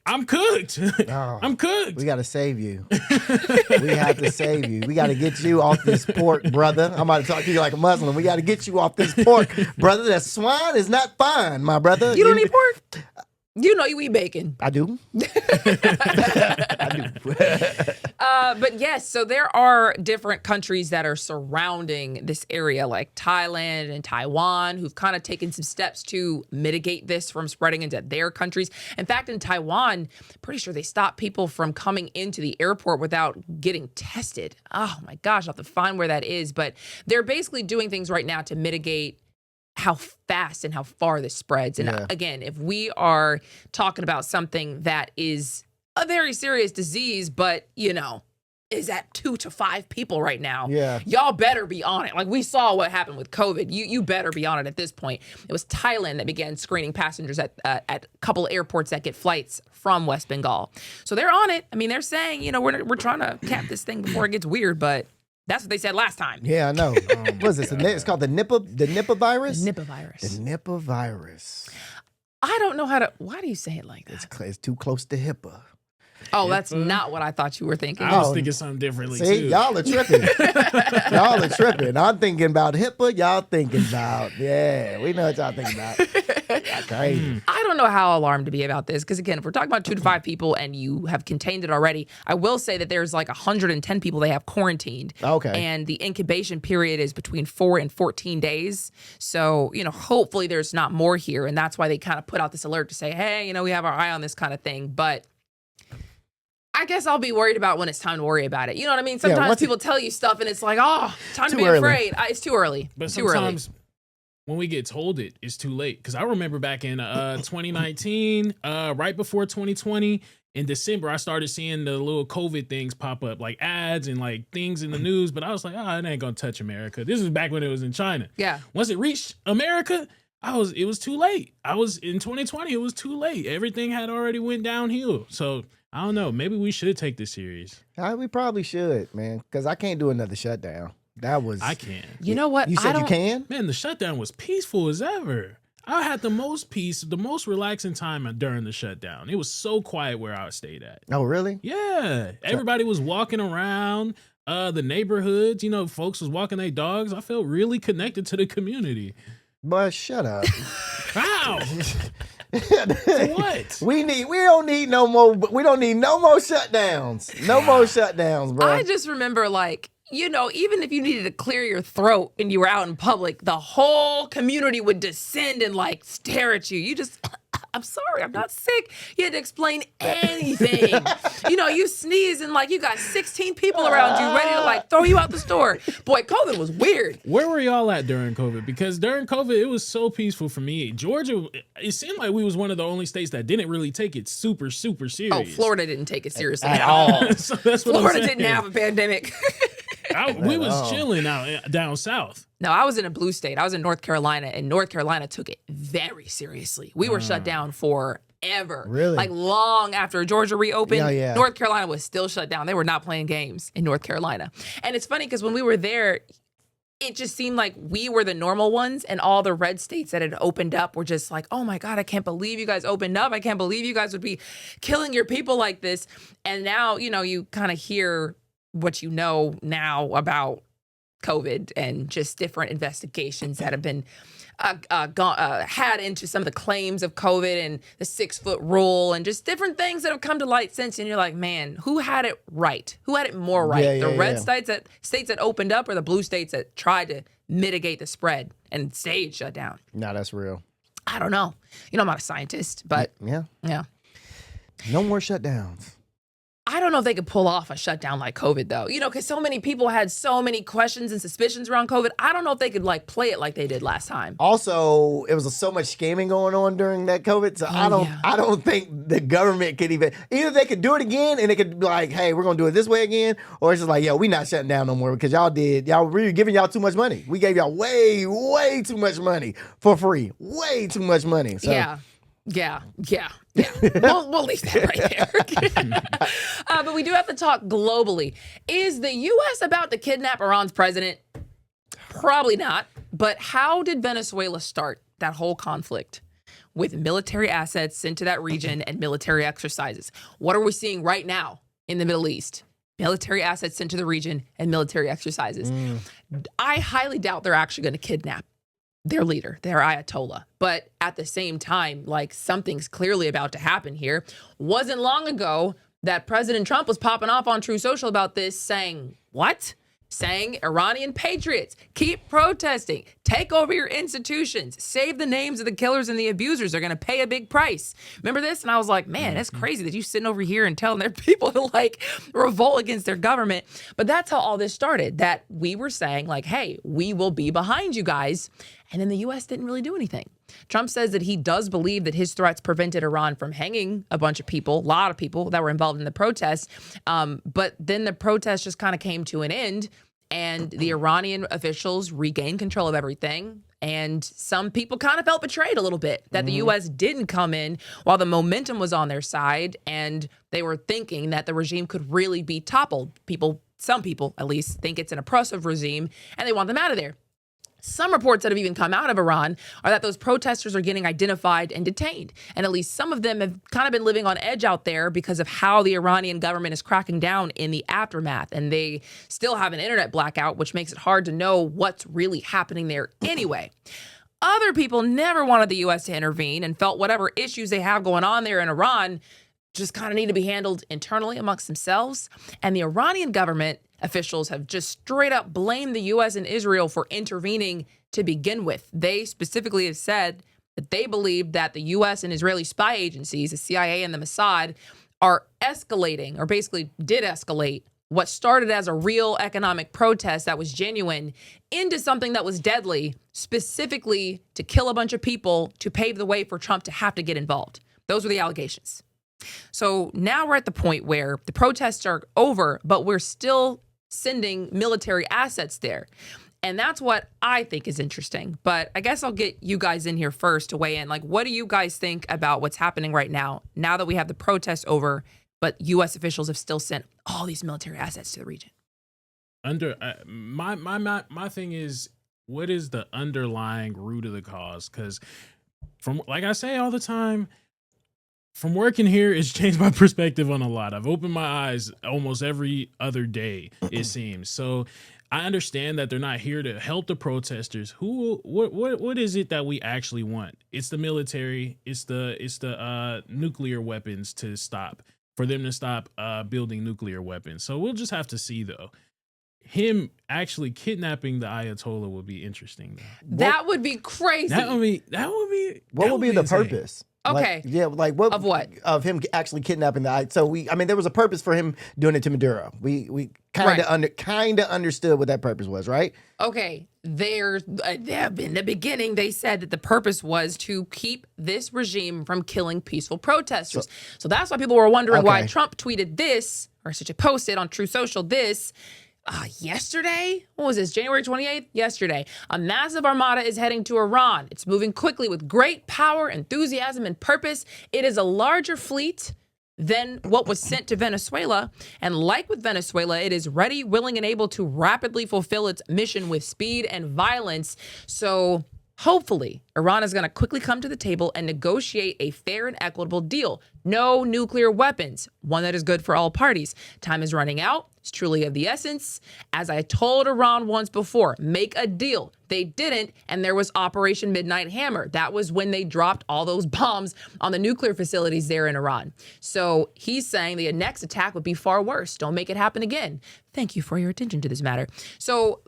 I'm cooked. Oh, I'm cooked. We got to save you. We have to save you. We got to get you off this pork, brother. I'm about to talk to you like a Muslim. We got to get you off this pork, brother. That swine is not fine, my brother. You don't eat pork? You know you eat bacon. I do. But yes, so there are different countries that are surrounding this area, like Thailand and Taiwan, who've kind of taken some steps to mitigate this from spreading into their countries. In fact, in Taiwan, pretty sure they stopped people from coming into the airport without getting tested. Oh my gosh, I'll have to find where that is. But they're basically doing things right now to mitigate how fast and how far this spreads. And again, if we are talking about something that is a very serious disease, but, is at 2 to 5 people right now. Yeah. Y'all better be on it. Like we saw what happened with COVID. You better be on it at this point. It was Thailand that began screening passengers at a couple airports that get flights from West Bengal. So they're on it. I mean, they're saying, we're trying to cap this thing before it gets weird, but that's what they said last time. Yeah, I know. What is this? It's called the Nipah virus? Nipah virus. The Nipah virus. I don't know why do you say it like that? It's too close to HIPAA. Oh, that's not what I thought you were thinking. I was thinking something differently See, too. y'all are tripping. Y'all are tripping. I'm thinking about HIPAA. Y'all thinking about, we know what y'all thinking about. Y'all crazy. I don't know how alarmed to be about this because, again, if we're talking about 2 to 5 people and you have contained it already, I will say that there's like 110 people they have quarantined. Okay. And the incubation period is between 4 and 14 days. So, hopefully there's not more here. And that's why they kind of put out this alert to say, hey, we have our eye on this kind of thing. But I guess I'll be worried about when it's time to worry about it. You know what I mean? Sometimes people tell you stuff and it's like, time to be afraid. It's too early. But too early. sometimes when we get told it's too late. Because I remember back in 2019, right before 2020, in December, I started seeing the little COVID things pop up, like ads and like things in the news. But I was like, it ain't going to touch America. This was back when it was in China. Yeah. Once it reached America, it was too late. In 2020, it was too late. Everything had already went downhill. So I don't know. Maybe we should take this serious. We probably should, man, because I can't do another shutdown. I can. You know what? You said you can? Man, the shutdown was peaceful as ever. I had the most peace, the most relaxing time during the shutdown. It was so quiet where I stayed at. Oh, really? Yeah. Everybody was walking around the neighborhoods. Folks was walking their dogs. I felt really connected to the community. But shut up. How? For what? We don't need no more shutdowns. No more shutdowns, bro. I just remember even if you needed to clear your throat and you were out in public, the whole community would descend and stare at you. You just, I'm sorry, I'm not sick. You had to explain anything. You sneeze and you got 16 people around you ready to throw you out the store. Boy, COVID was weird. Where were y'all at during COVID? Because during COVID, it was so peaceful for me. Georgia, it seemed like we was one of the only states that didn't really take it super, super serious. Oh, Florida didn't take it seriously at all. So that's what Florida I'm saying. didn't have a pandemic. We was chilling out down south. No, I was in a blue state. I was in North Carolina, and North Carolina took it very seriously. We were shut down forever. Really? Like long after Georgia reopened, Yeah. North Carolina was still shut down. They were not playing games in North Carolina. And it's funny because when we were there, it just seemed like we were the normal ones, and all the red states that had opened up were just like, oh my God, I can't believe you guys opened up. I can't believe you guys would be killing your people like this. And now, you kind of hear what you know now about COVID and just different investigations that have been had into some of the claims of COVID and the 6-foot rule and just different things that have come to light since. And you're like, man, who had it right? Who had it more right? The red states that opened up, or the blue states that tried to mitigate the spread and stayed shut down? No, that's real. I don't know. I'm not a scientist, but Yeah. No more shutdowns. I don't know if they could pull off a shutdown like COVID, though. Because so many people had so many questions and suspicions around COVID. I don't know if they could play it like they did last time. Also, it was so much scamming going on during that COVID. So I don't think the government could either they could do it again and they could be like, hey, we're gonna do it this way again, or it's just like, yo, we not shutting down no more because y'all really giving y'all too much money. We gave y'all way too much money for free. Way too much money. So. Yeah. We'll leave that right there. But we do have to talk globally. Is the U.S. about to kidnap Iran's president? Probably not. But how did Venezuela start that whole conflict? With military assets sent to that region and military exercises. What are we seeing right now in the Middle East? Military assets sent to the region and military exercises. I highly doubt they're actually going to kidnap their leader, their Ayatollah. But at the same time, something's clearly about to happen here. Wasn't long ago that President Trump was popping off on True Social about this, saying, what? Saying Iranian patriots, keep protesting, take over your institutions, save the names of the killers and the abusers. They're going to pay a big price. Remember this? And I was like, man, that's crazy that you sitting over here and telling their people to revolt against their government. But that's how all this started, that we were saying hey, we will be behind you guys. And then the U.S. didn't really do anything. Trump says that he does believe that his threats prevented Iran from hanging a bunch of people, a lot of people that were involved in the protests. But then the protests just kind of came to an end, and the Iranian officials regained control of everything. And some people kind of felt betrayed a little bit that the U.S. didn't come in while the momentum was on their side, and they were thinking that the regime could really be toppled. Some people at least think it's an oppressive regime, and they want them out of there. Some reports that have even come out of Iran are that those protesters are getting identified and detained. And at least some of them have kind of been living on edge out there because of how the Iranian government is cracking down in the aftermath. And they still have an internet blackout, which makes it hard to know what's really happening there anyway. Other people never wanted the U.S. to intervene and felt whatever issues they have going on there in Iran just kind of need to be handled internally amongst themselves. And the Iranian government officials have just straight up blamed the U.S. and Israel for intervening to begin with. They specifically have said that they believe that the U.S. and Israeli spy agencies, the CIA and the Mossad, are escalating, or basically did escalate, what started as a real economic protest that was genuine into something that was deadly, specifically to kill a bunch of people to pave the way for Trump to have to get involved. Those were the allegations. So now we're at the point where the protests are over, but we're still sending military assets there. And that's what I think is interesting. But I guess I'll get you guys in here first to weigh in. What do you guys think about what's happening right now that we have the protests over, but U.S. officials have still sent all these military assets to the region? My thing is, what is the underlying root of the cause? Because from, like I say all the time, from working here, it's changed my perspective on a lot. I've opened my eyes almost every other day, it seems. So I understand that they're not here to help the protesters. What is it that we actually want? It's the military. It's the nuclear weapons for them to stop building nuclear weapons. So we'll just have to see, though. Him actually kidnapping the Ayatollah would be interesting, though. That would be crazy. What would be the insane. purpose? Okay. What of what? Of him actually kidnapping the. So there was a purpose for him doing it to Maduro. We kind of understood what that purpose was, right? Okay. In the beginning, they said that the purpose was to keep this regime from killing peaceful protesters. So that's why people were wondering why Trump tweeted this, or such a posted on True Social this. yesterday, what was this, January 28th? Yesterday, a massive armada is heading to Iran. It's moving quickly with great power, enthusiasm, and purpose. It is a larger fleet than what was sent to Venezuela. And like with Venezuela, it is ready, willing, and able to rapidly fulfill its mission with speed and violence. So hopefully, Iran is going to quickly come to the table and negotiate a fair and equitable deal. No nuclear weapons, one that is good for all parties. Time is running out. It's truly of the essence. As I told Iran once before, make a deal. They didn't, and there was Operation Midnight Hammer. That was when they dropped all those bombs on the nuclear facilities there in Iran. So he's saying the next attack would be far worse. Don't make it happen again. Thank you for your attention to this matter. So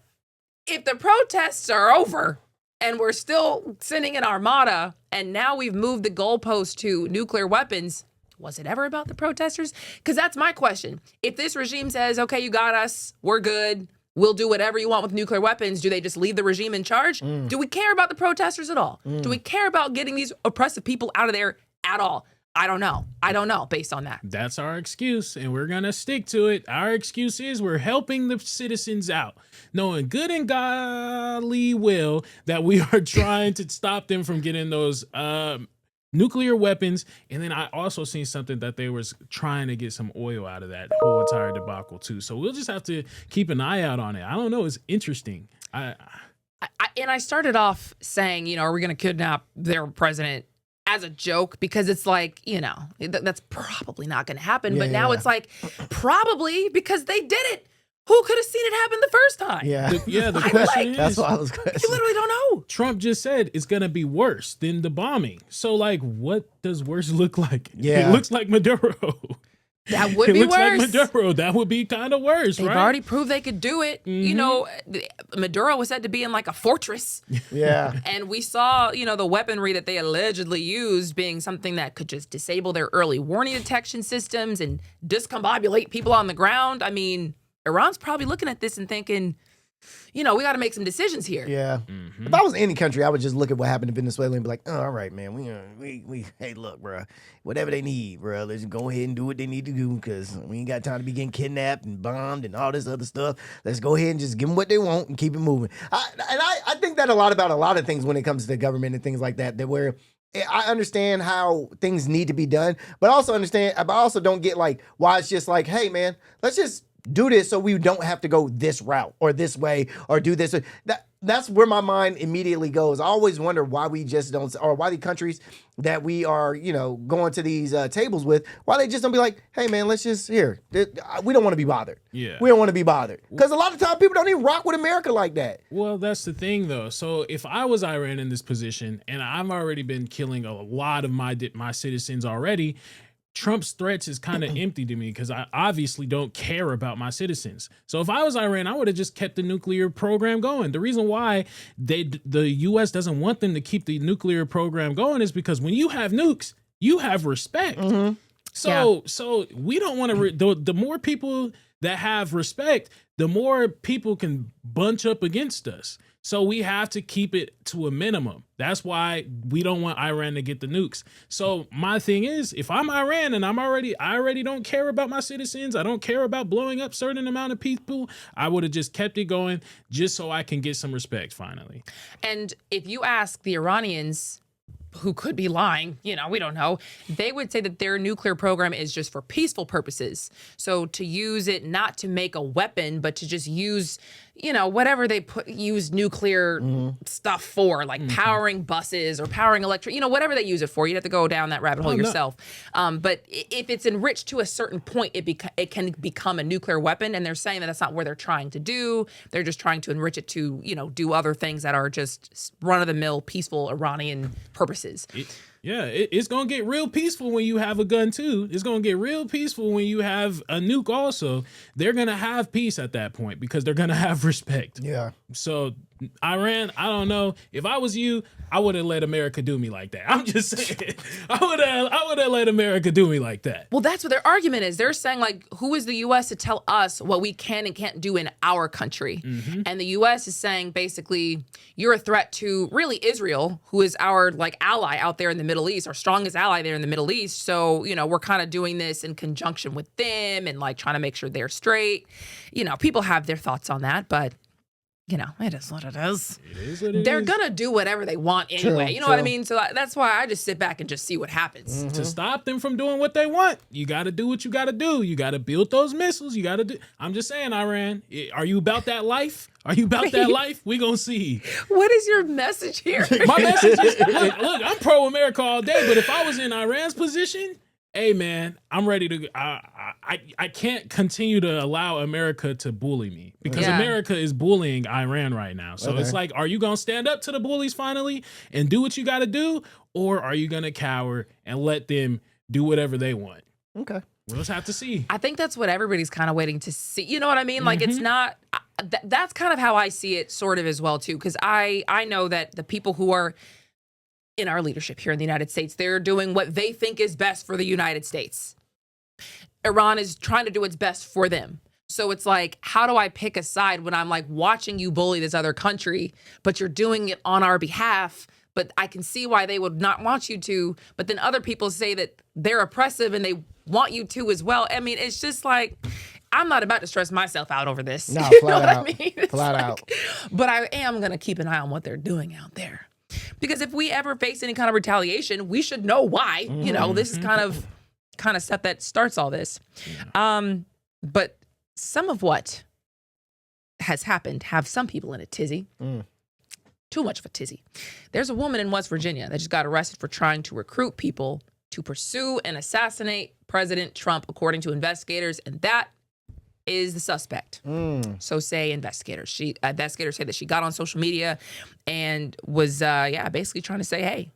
if the protests are over, and we're still sending an armada, and now we've moved the goalpost to nuclear weapons, was it ever about the protesters? Because that's my question. If this regime says, okay, you got us, we're good, we'll do whatever you want with nuclear weapons, do they just leave the regime in charge? Do we care about the protesters at all? Do we care about getting these oppressive people out of there at all? I don't know. I don't know based on that. That's our excuse, and we're going to stick to it. Our excuse is we're helping the citizens out, knowing good and godly will that we are trying to stop them from getting those nuclear weapons. And then I also seen something that they was trying to get some oil out of that whole entire debacle too. So we'll just have to keep an eye out on it. I don't know. It's interesting. I started off saying, are we going to kidnap their president as a joke, because it's like, that's probably not going to happen. But now it's like, probably, because they did it. Who could have seen it happen the first time? The question is, that's what I was questioning. You literally don't know. Trump just said it's going to be worse than the bombing. So, what does worse look like? Yeah. It looks like Maduro. That would be worse. It looks like Maduro. That would be kind of worse, They've right? already proved they could do it. Maduro was said to be in like a fortress. Yeah. And we saw, the weaponry that they allegedly used being something that could just disable their early warning detection systems and discombobulate people on the ground. I mean, Iran's probably looking at this and thinking, we got to make some decisions here. Yeah. If I was any country, I would just look at what happened in Venezuela and be like, oh, all right, man. We hey, look, bro, whatever they need, bro, let's go ahead and do what they need to do, because we ain't got time to be getting kidnapped and bombed and all this other stuff. Let's go ahead and just give them what they want and keep it moving. I think that a lot about a lot of things when it comes to the government and things like that where I understand how things need to be done, but I also don't get like why it's just like, hey, man, let's just do this so we don't have to go this route or this way or do this. That's where my mind immediately goes. I always wonder why we just don't, or why the countries that we are, going to these tables with, why they just don't be like, hey, man, let's just, we don't want to be bothered. Yeah. We don't want to be bothered. Because a lot of times people don't even rock with America like that. Well, that's the thing, though. So if I was Iran in this position, and I've already been killing a lot of my citizens already, Trump's threats is kind of empty to me because I obviously don't care about my citizens. So if I was Iran, I would have just kept the nuclear program going. The reason why the U.S. doesn't want them to keep the nuclear program going is because when you have nukes, you have respect. So we don't want to. The more people that have respect, the more people can bunch up against us. So we have to keep it to a minimum. That's why we don't want Iran to get the nukes. So my thing is, if I'm Iran and I already don't care about my citizens, I don't care about blowing up certain amount of people, I would have just kept it going just so I can get some respect finally. And if you ask the Iranians, who could be lying, we don't know, they would say that their nuclear program is just for peaceful purposes. So to use it not to make a weapon, but to just use, whatever they use nuclear stuff for, like powering buses or powering electric, whatever they use it for. You'd have to go down that rabbit hole yourself. But if it's enriched to a certain point, it can become a nuclear weapon. And they're saying that that's not where they're trying to do. They're just trying to enrich it to, do other things that are just run-of-the-mill, peaceful Iranian purposes. It's going to get real peaceful when you have a gun too. It's going to get real peaceful when you have a nuke also. They're going to have peace at that point because they're going to have respect. Yeah. So Iran, I don't know. If I was you, I wouldn't let America do me like that. I'm just saying. I would have let America do me like that. Well, that's what their argument is. They're saying, like, who is the U.S. to tell us what we can and can't do in our country? Mm-hmm. And the U.S. is saying, basically, you're a threat to really Israel, who is our, like, ally out there in the Middle East, our strongest ally there in the Middle East. So, you know, we're kind of doing this in conjunction with them and, like, trying to make sure they're straight. You know, people have their thoughts on that, but you know, it is what it is. It is what it They're is. gonna do whatever they want anyway. You know what I mean? So that's why I just sit back and just see what happens. To stop them from doing what they want, you got to do what you got to do. You got to build those missiles. You got to do. I'm just saying, Iran, are you about that life? Are you about that life? We gonna see. What is your message here? My message is, look, I'm pro-America all day, but if I was in Iran's position, hey man, I'm ready to. I can't continue to allow America to bully me because America is bullying Iran right now. So it's like, are you gonna stand up to the bullies finally and do what you got to do, or are you gonna cower and let them do whatever they want? Okay, we'll just have to see. I think that's what everybody's kind of waiting to see. You know what I mean? Like it's not. That's kind of how I see it, sort of as well too, because I know that the people who are in our leadership here in the United States, they're doing what they think is best for the United States. Iran is trying to do what's best for them. So it's like, how do I pick a side when I'm like watching you bully this other country, but you're doing it on our behalf? But I can see why they would not want you to. But then other people say that they're oppressive and they want you to as well. I mean, it's just like, I'm not about to stress myself out over this. No, you flat know out. what I mean? Flat out. But I am going to keep an eye on what they're doing out there. Because if we ever face any kind of retaliation, we should know why. You know, this is kind of stuff that starts all this. But some of what has happened have some people in a tizzy. Too much of a tizzy. There's a woman in West Virginia that just got arrested for trying to recruit people to pursue and assassinate President Trump, according to investigators, and that is the suspect. So say investigators. Investigators say that she got on social media and was basically trying to say, hey,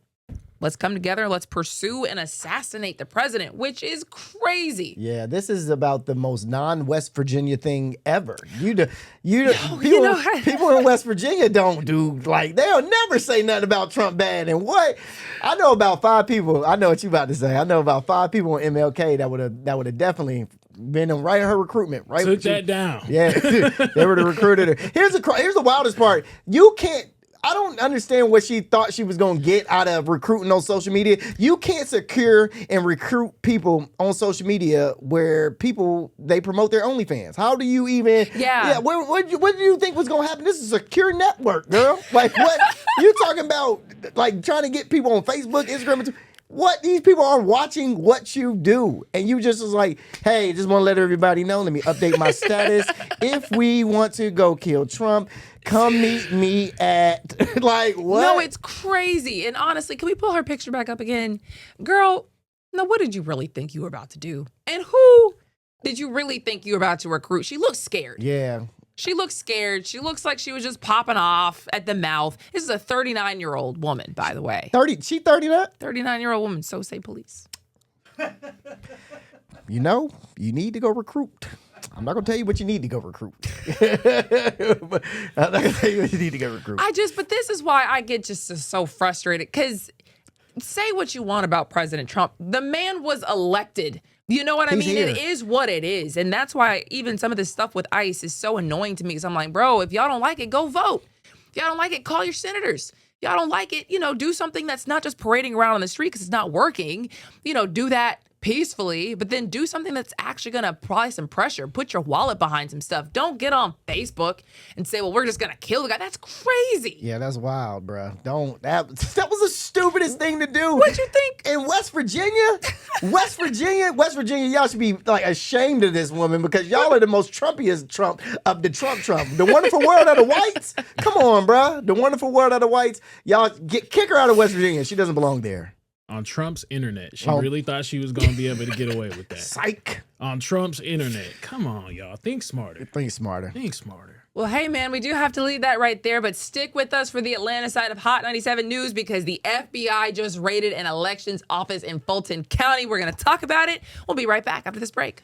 let's come together, let's pursue and assassinate the president, which is crazy. Yeah, this is about the most non-West Virginia thing ever. People in West Virginia don't do, like, they'll never say nothing about Trump bad. And what? I know about 5 people. I know what you about to say. I know about 5 people in MLK that would have definitely been right in her recruitment. Right, took that down. Yeah, they would have recruited her. Here's the wildest part. I don't understand what she thought she was going to get out of recruiting on social media. You can't secure and recruit people on social media where they promote their OnlyFans. How do you even? Yeah. What do you think was going to happen? This is a secure network, girl. Like, what you talking about? Like, trying to get people on Facebook, Instagram. What? These people are watching what you do. And you just was like, hey, just want to let everybody know. Let me update my status. If we want to go kill Trump, come meet me at, like, what? No, it's crazy. And honestly, can we pull her picture back up again? Girl, now what did you really think you were about to do? And who did you really think you were about to recruit? She looks scared. Yeah. She looks scared. She looks like she was just popping off at the mouth. This is a 39-year-old woman, by the way. 30? She 39? 39-year-old woman, so say police. You know, you need to go recruit. I'm not going to tell you what you need to go recruit. But I'm not going to tell you what you need to go recruit. But this is why I get just so frustrated, because say what you want about President Trump. The man was elected. You know what I mean? Here. It is what it is. And that's why even some of this stuff with ICE is so annoying to me, because I'm like, bro, if y'all don't like it, go vote. If y'all don't like it, call your senators. If y'all don't like it, do something that's not just parading around on the street because it's not working. Do that peacefully, but then do something that's actually going to apply some pressure. Put your wallet behind some stuff. Don't get on Facebook and say, well, we're just going to kill the guy. That's crazy. Yeah, that's wild, bro. That was the stupidest thing to do. What'd you think? In West Virginia, y'all should be like ashamed of this woman, because y'all are the most Trumpiest Trump of the Trump. The wonderful world of the whites. Come on, bro. The wonderful world of the whites. Y'all kick her out of West Virginia. She doesn't belong there. On Trump's internet. She really thought she was going to be able to get away with that. Psych. On Trump's internet. Come on, y'all. Think smarter. Think smarter. Think smarter. Well, hey, man, we do have to leave that right there, but stick with us for the Atlanta side of Hot 97 News, because the FBI just raided an elections office in Fulton County. We're going to talk about it. We'll be right back after this break.